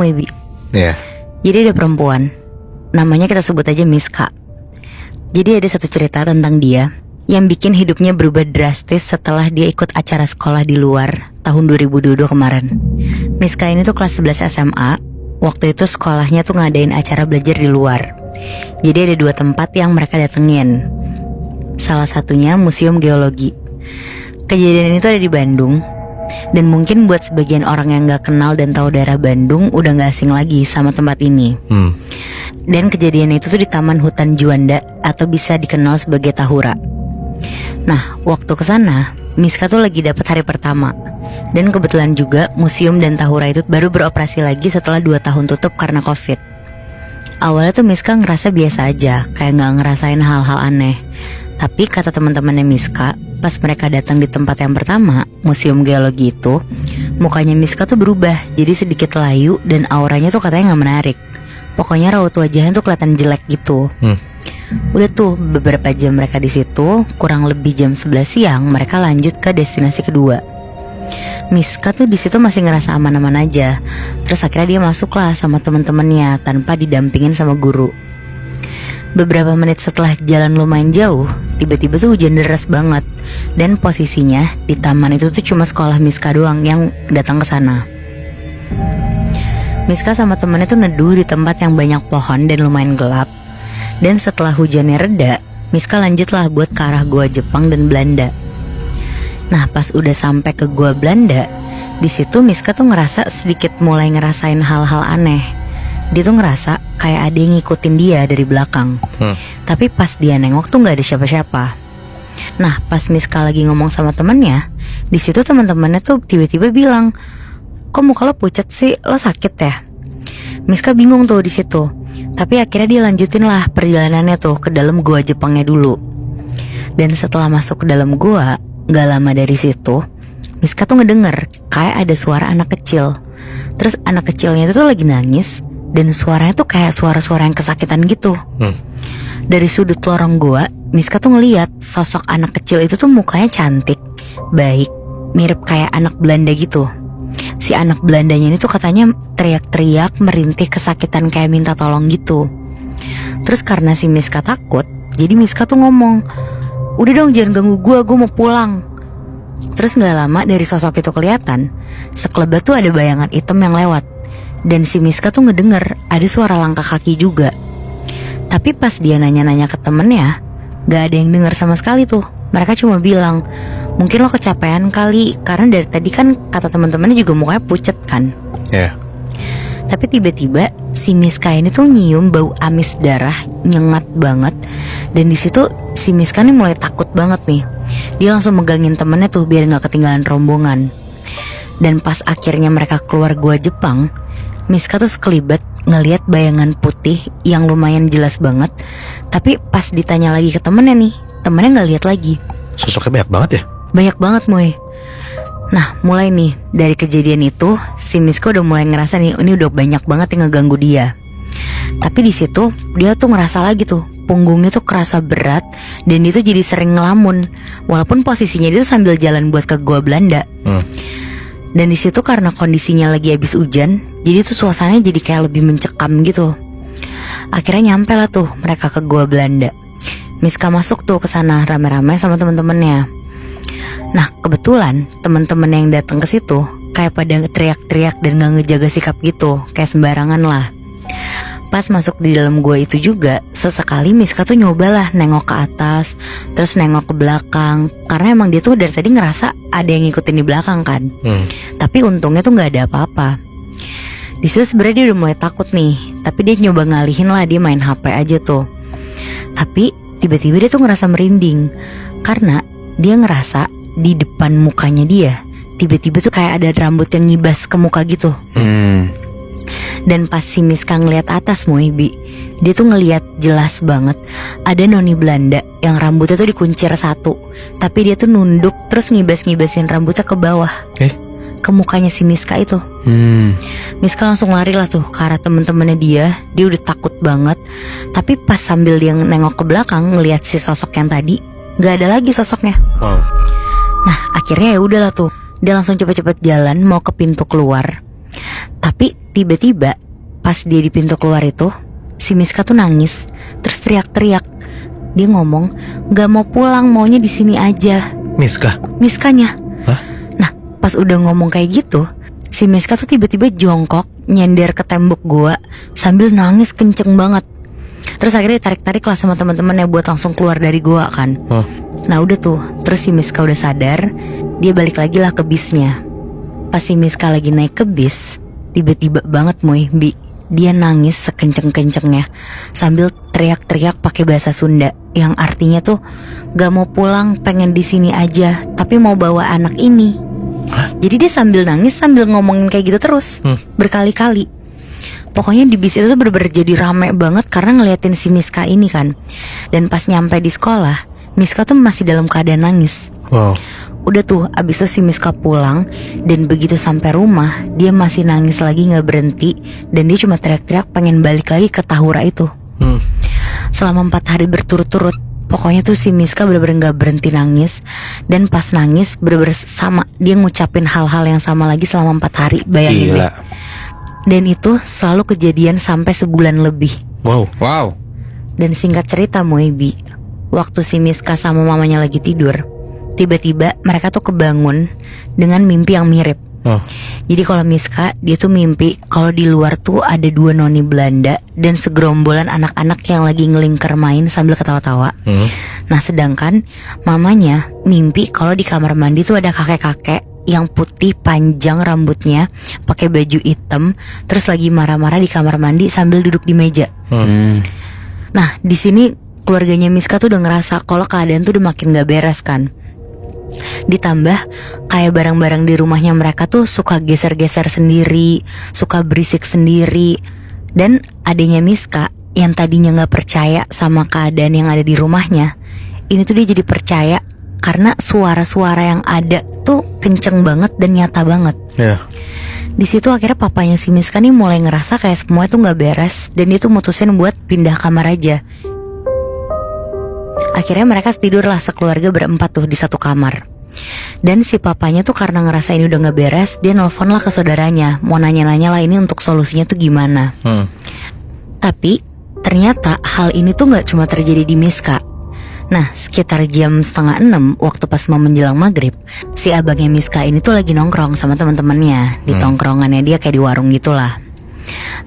Wibi. Iya. Jadi ada perempuan, namanya kita sebut aja Miss K. Jadi ada satu cerita tentang dia yang bikin hidupnya berubah drastis setelah dia ikut acara sekolah di luar tahun 2022 kemarin. Miss K ini tuh kelas 11 SMA. Waktu itu sekolahnya tuh ngadain acara belajar di luar. Jadi ada 2 tempat yang mereka datengin. Salah satunya Museum Geologi. Kejadian itu ada di Bandung. Dan mungkin buat sebagian orang yang gak kenal dan tahu daerah Bandung udah gak asing lagi sama tempat ini. Dan kejadian itu tuh di Taman Hutan Juanda atau bisa dikenal sebagai Tahura. Nah, waktu kesana Miska tuh lagi dapet hari pertama. Dan kebetulan juga museum dan Tahura itu baru beroperasi lagi setelah 2 tahun tutup karena COVID. Awalnya tuh Miska ngerasa biasa aja, kayak gak ngerasain hal-hal aneh. Tapi kata teman-temannya Miska, pas mereka datang di tempat yang pertama, Museum Geologi itu, mukanya Miska tuh berubah, jadi sedikit layu dan auranya tuh katanya gak menarik. Pokoknya raut wajahnya tuh kelihatan jelek gitu. Udah tuh beberapa jam mereka di situ, kurang lebih jam 11 siang mereka lanjut ke destinasi kedua. Miska tuh di situ masih ngerasa aman-aman aja. Terus akhirnya dia masuk lah sama teman-temannya tanpa didampingin sama guru. Beberapa menit setelah jalan lumayan jauh, tiba-tiba tuh hujan deras banget. Dan posisinya di taman itu tuh cuma sekolah Miska doang yang datang ke sana. Miska sama temannya tuh neduh di tempat yang banyak pohon dan lumayan gelap. Dan setelah hujannya reda, Miska lanjutlah buat ke arah Goa Jepang dan Belanda. Nah, pas udah sampai ke Goa Belanda, di situ Miska tuh ngerasa sedikit mulai ngerasain hal-hal aneh. Dia tuh ngerasa kayak ada yang ngikutin dia dari belakang. Tapi pas dia nengok tuh nggak ada siapa-siapa. Nah, pas Miska lagi ngomong sama temennya, di situ teman-temannya tuh tiba-tiba bilang, "Kok muka lo pucat sih? Lo sakit ya?" Miska bingung tuh di situ. Tapi akhirnya dia lanjutin lah perjalanannya tuh ke dalam Goa Jepangnya dulu. Dan setelah masuk ke dalam goa, gak lama dari situ, Miska tuh ngedenger kayak ada suara anak kecil. Terus anak kecilnya itu tuh lagi nangis. Dan suaranya tuh kayak suara-suara yang kesakitan gitu. Dari sudut lorong goa, Miska tuh ngeliat sosok anak kecil itu tuh mukanya cantik, baik, mirip kayak anak Belanda gitu. Si anak Belandanya ini tuh katanya teriak-teriak, merintih kesakitan kayak minta tolong gitu. Terus karena si Miska takut, jadi Miska tuh ngomong, "Udah dong, jangan ganggu gue mau pulang." Terus gak lama dari sosok itu kelihatan, sekelebat tuh ada bayangan hitam yang lewat. Dan si Miska tuh ngedenger ada suara langkah kaki juga. Tapi pas dia nanya-nanya ke temennya, gak ada yang denger sama sekali tuh. Mereka cuma bilang, "Mungkin lo kecapean kali, karena dari tadi kan kata teman-temannya juga mukanya pucet kan." Tapi tiba-tiba si Miska ini tuh nyium bau amis darah nyengat banget. Dan di situ si Miska nih mulai takut banget nih. Dia langsung megangin temennya tuh biar gak ketinggalan rombongan. Dan pas akhirnya mereka keluar Goa Jepang, Miska tuh sekelibat ngelihat bayangan putih yang lumayan jelas banget. Tapi pas ditanya lagi ke temennya nih, temennya gak lihat lagi. Sosoknya banyak banget ya? Banyak banget Moy. Nah mulai nih dari kejadian itu, si Miska udah mulai ngerasa nih, ini udah banyak banget yang ngeganggu dia. Tapi di situ dia tuh ngerasa lagi tuh, punggungnya tuh kerasa berat. Dan dia tuh jadi sering ngelamun, walaupun posisinya dia tuh sambil jalan buat ke Goa Belanda. Dan di situ karena kondisinya lagi habis hujan, jadi tuh suasananya jadi kayak lebih mencekam gitu. Akhirnya nyampe lah tuh mereka ke Goa Belanda. Miska masuk tuh ke sana rame-rame sama teman-temannya. Nah kebetulan teman-teman yang datang ke situ kayak pada teriak-teriak dan gak ngejaga sikap gitu, kayak sembarangan lah. Pas masuk di dalam gua itu juga, sesekali Miska tuh nyobalah nengok ke atas, terus nengok ke belakang. Karena emang dia tuh dari tadi ngerasa ada yang ngikutin di belakang kan. Tapi untungnya tuh gak ada apa-apa. Di situ sebenarnya dia udah mulai takut nih. Tapi dia nyoba ngalihin lah, dia main HP aja tuh. Tapi tiba-tiba dia tuh ngerasa merinding. Karena dia ngerasa di depan mukanya dia tiba-tiba tuh kayak ada rambut yang ngibas ke muka gitu. Dan pas si Miska ngeliat atas Moibi, dia tuh ngeliat jelas banget ada noni Belanda yang rambutnya tuh dikuncir satu, tapi dia tuh nunduk terus ngibas-ngibasin rambutnya ke bawah, ke mukanya si Miska itu. Miska langsung lari lah tuh ke arah temen-temennya dia. Dia udah takut banget. Tapi pas sambil dia nengok ke belakang ngeliat si sosok yang tadi, gak ada lagi sosoknya. Nah akhirnya ya udahlah tuh, dia langsung cepet-cepet jalan mau ke pintu keluar. Tapi tiba-tiba pas dia di pintu keluar itu, si Miska tuh nangis, terus teriak-teriak. Dia ngomong gak mau pulang, maunya di sini aja. Miskanya. Hah? Nah pas udah ngomong kayak gitu, si Miska tuh tiba-tiba jongkok nyender ke tembok gua sambil nangis kenceng banget. Terus akhirnya ditarik-tarik lah sama teman-temannya buat langsung keluar dari gua kan. Nah udah tuh, terus si Miska udah sadar, dia balik lagi lah ke bisnya. Pas si Miska lagi naik ke bis, tiba-tiba banget Bi, dia nangis sekenceng-kencengnya sambil teriak-teriak pakai bahasa Sunda yang artinya tuh gak mau pulang, pengen di sini aja, tapi mau bawa anak ini. Jadi dia sambil nangis sambil ngomongin kayak gitu terus berkali-kali. Pokoknya di bis itu tuh bener-bener jadi rame banget karena ngeliatin si Miska ini kan. Dan pas nyampe di sekolah, Miska tuh masih dalam keadaan nangis. Udah tuh abis itu si Miska pulang, dan begitu sampai rumah dia masih nangis lagi gak berhenti. Dan dia cuma teriak-teriak pengen balik lagi ke Tahura itu. Selama 4 hari berturut-turut, pokoknya tuh si Miska bener-bener gak berhenti nangis. Dan pas nangis bener-bener sama, dia ngucapin hal-hal yang sama lagi selama 4 hari. Bayangin deh. Dan itu selalu kejadian sampai sebulan lebih. Wow. Dan singkat cerita Bi, waktu si Miska sama mamanya lagi tidur, tiba-tiba mereka tuh kebangun dengan mimpi yang mirip. Jadi kalau Miska, dia tuh mimpi kalau di luar tuh ada 2 noni Belanda dan segerombolan anak-anak yang lagi ngelingker main sambil ketawa-tawa. Nah sedangkan mamanya mimpi kalau di kamar mandi tuh ada kakek-kakek yang putih panjang rambutnya, pakai baju hitam, terus lagi marah-marah di kamar mandi sambil duduk di meja. Nah di sini keluarganya Miska tuh udah ngerasa kalau keadaan tuh udah makin gak beres kan. Ditambah kayak barang-barang di rumahnya mereka tuh suka geser-geser sendiri, suka berisik sendiri. Dan adanya Miska yang tadinya gak percaya sama keadaan yang ada di rumahnya, ini tuh dia jadi percaya karena suara-suara yang ada tuh kenceng banget dan nyata banget. Di situ akhirnya papanya si Miska nih mulai ngerasa kayak semua tuh gak beres, dan dia tuh mutusin buat pindah kamar aja. Akhirnya mereka tidurlah sekeluarga berempat tuh di satu kamar. Dan si papanya tuh karena ngerasa ini udah gak beres, dia nelfon lah ke saudaranya, mau nanya-nanya lah ini untuk solusinya tuh gimana. Tapi ternyata hal ini tuh gak cuma terjadi di Miska. Nah sekitar jam 5:30 waktu pas mau menjelang maghrib, si abangnya Miska ini tuh lagi nongkrong sama teman-temannya di tongkrongannya dia kayak di warung gitulah.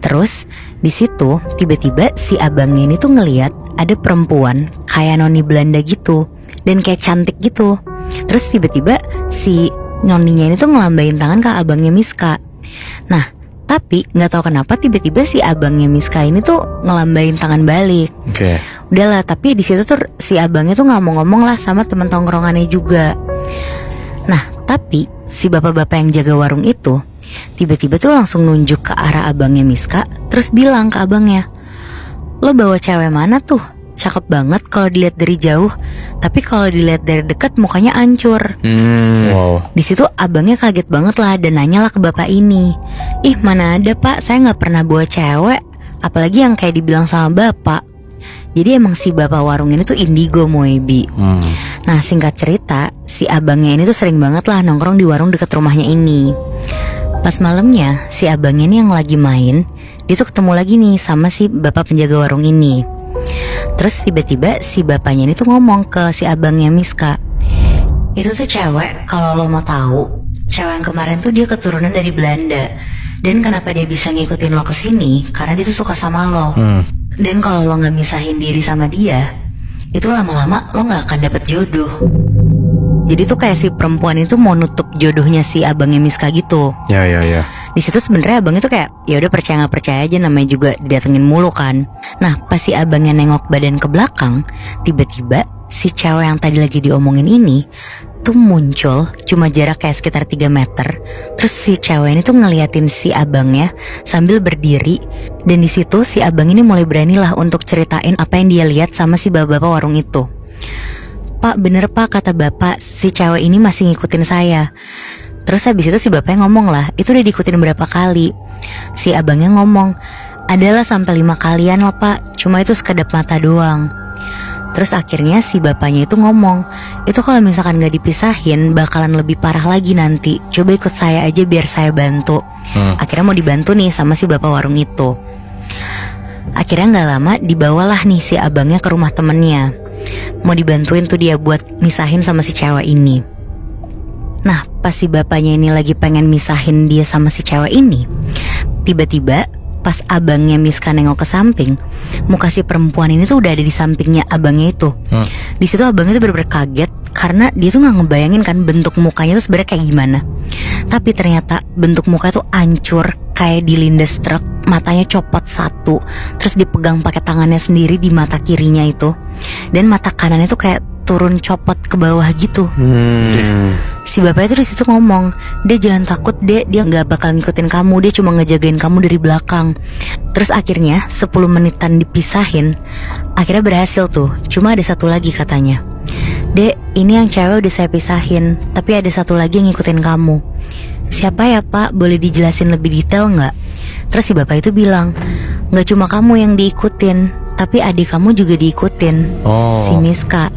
Terus di situ tiba-tiba si abangnya ini tuh ngeliat ada perempuan kayak noni Belanda gitu dan kayak cantik gitu. Terus tiba-tiba si noninya ini tuh ngelambain tangan ke abangnya Miska. Nah tapi nggak tahu kenapa tiba-tiba si abangnya Miska ini tuh ngelambain tangan balik. Udahlah, tapi di situ tuh si abangnya tuh ngomong-ngomong lah sama temen tongkrongannya juga. Nah tapi si bapak-bapak yang jaga warung itu tiba-tiba tuh langsung nunjuk ke arah abangnya Miska, terus bilang ke abangnya, "Lo bawa cewek mana tuh? Cakep banget kalau dilihat dari jauh, tapi kalau dilihat dari dekat mukanya hancur." Di situ abangnya kaget banget lah dan nanya lah ke bapak ini, "Ih mana ada pak, saya nggak pernah bawa cewek, apalagi yang kayak dibilang sama bapak." Jadi emang si bapak warung ini tuh indigo Bi. Nah singkat cerita, si abangnya ini tuh sering banget lah nongkrong di warung dekat rumahnya ini. Pas malamnya si abangnya ini yang lagi main, dia tuh ketemu lagi nih sama si bapak penjaga warung ini. Terus tiba-tiba si bapaknya ini tuh ngomong ke si abangnya Miska, "Itu tuh cewek, kalau lo mau tahu, cewek yang kemarin tuh dia keturunan dari Belanda. Dan kenapa dia bisa ngikutin lo kesini? Karena dia tuh suka sama lo. Dan kalau lo gak misahin diri sama dia, itu lama-lama lo gak akan dapet jodoh." Jadi tuh kayak si perempuan itu mau nutup jodohnya si abangnya Miska gitu. Ya. Di situ sebenarnya abangnya tuh kayak ya udah percaya nggak percaya aja, namanya juga didatengin mulu kan. Nah pas si abangnya nengok badan ke belakang, tiba-tiba si cewek yang tadi lagi diomongin ini tuh muncul cuma jarak kayak sekitar 3 meter. Terus si cewek ini tuh ngeliatin si abangnya sambil berdiri. Dan di situ si abang ini mulai berani lah untuk ceritain apa yang dia lihat sama si bapak-bapak warung itu. "Pak bener pak, kata bapak, si cewek ini masih ngikutin saya." Terus habis itu si bapaknya ngomong lah, "Itu udah diikutin berapa kali?" Si abangnya ngomong, "Adalah sampai 5 kalian lah pak, cuma itu sekedap mata doang." Terus akhirnya si bapaknya itu ngomong, itu kalau misalkan gak dipisahin bakalan lebih parah lagi nanti. Coba ikut saya aja biar saya bantu. Akhirnya mau dibantu nih sama si bapak warung itu. Akhirnya gak lama dibawalah nih si abangnya ke rumah temennya. Mau dibantuin tuh dia buat misahin sama si cewek ini. Nah pas si bapaknya ini lagi pengen misahin dia sama si cewek ini, tiba-tiba pas abangnya Miska nengok ke samping, muka si perempuan ini tuh udah ada di sampingnya abangnya itu. Di situ abangnya tuh bener-bener kaget karena dia tuh nggak ngebayangin kan bentuk mukanya tuh sebenarnya kayak gimana. Tapi ternyata bentuk muka tuh hancur kayak dilindas truk, matanya copot satu, terus dipegang pakai tangannya sendiri di mata kirinya itu, dan mata kanannya tuh kayak turun copot ke bawah gitu. Si bapaknya tuh di situ ngomong, "Dek jangan takut dek, dia nggak bakal ngikutin kamu, dia cuma ngejagain kamu dari belakang." Terus akhirnya 10 menitan dipisahin, akhirnya berhasil tuh. Cuma ada satu lagi katanya, "Dek, ini yang cewek udah saya pisahin, tapi ada satu lagi yang ngikutin kamu." "Siapa ya pak, boleh dijelasin lebih detail nggak?" Terus si bapak itu bilang, "Nggak cuma kamu yang diikutin, tapi adik kamu juga diikutin, si Miska."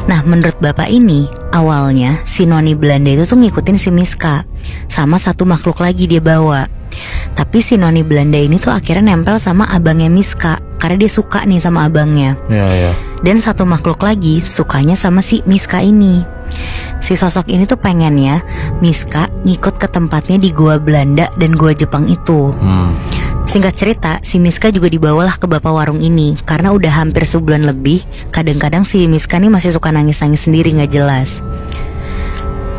Nah menurut bapak ini, awalnya si noni Belanda itu tuh ngikutin si Miska sama satu makhluk lagi dia bawa. Tapi si noni Belanda ini tuh akhirnya nempel sama abangnya Miska karena dia suka nih sama abangnya. Dan satu makhluk lagi sukanya sama si Miska ini. Si sosok ini tuh pengennya Miska ngikut ke tempatnya di gua Belanda dan gua Jepang itu. Singkat cerita, si Miska juga dibawalah ke bapak warung ini karena udah hampir sebulan lebih. Kadang-kadang si Miska nih masih suka nangis-nangis sendiri gak jelas.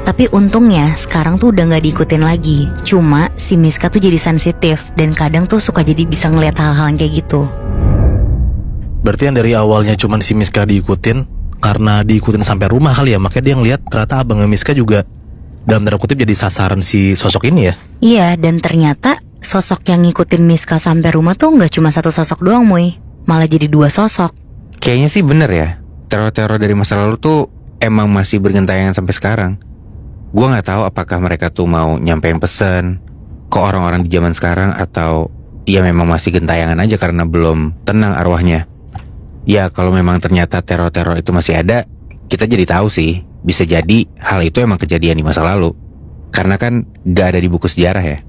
Tapi untungnya sekarang tuh udah gak diikutin lagi. Cuma si Miska tuh jadi sensitif dan kadang tuh suka jadi bisa ngeliat hal-hal yang kayak gitu. Berarti yang dari awalnya cuman si Miska diikutin, karena diikutin sampai rumah kali ya, makanya dia ngeliat ternyata abangnya Miska juga dalam tanda kutip jadi sasaran si sosok ini ya. Iya, dan ternyata sosok yang ngikutin Miska sampai rumah tuh gak cuma satu sosok doang Moy, malah jadi 2 sosok. Kayaknya sih bener ya, teror-teror dari masa lalu tuh emang masih bergentayangan sampai sekarang. Gua gak tahu apakah mereka tuh mau nyampein pesan ke orang-orang di zaman sekarang, atau ya memang masih gentayangan aja karena belum tenang arwahnya. Ya kalau memang ternyata teror-teror itu masih ada, kita jadi tahu sih, bisa jadi hal itu emang kejadian di masa lalu. Karena kan gak ada di buku sejarah ya.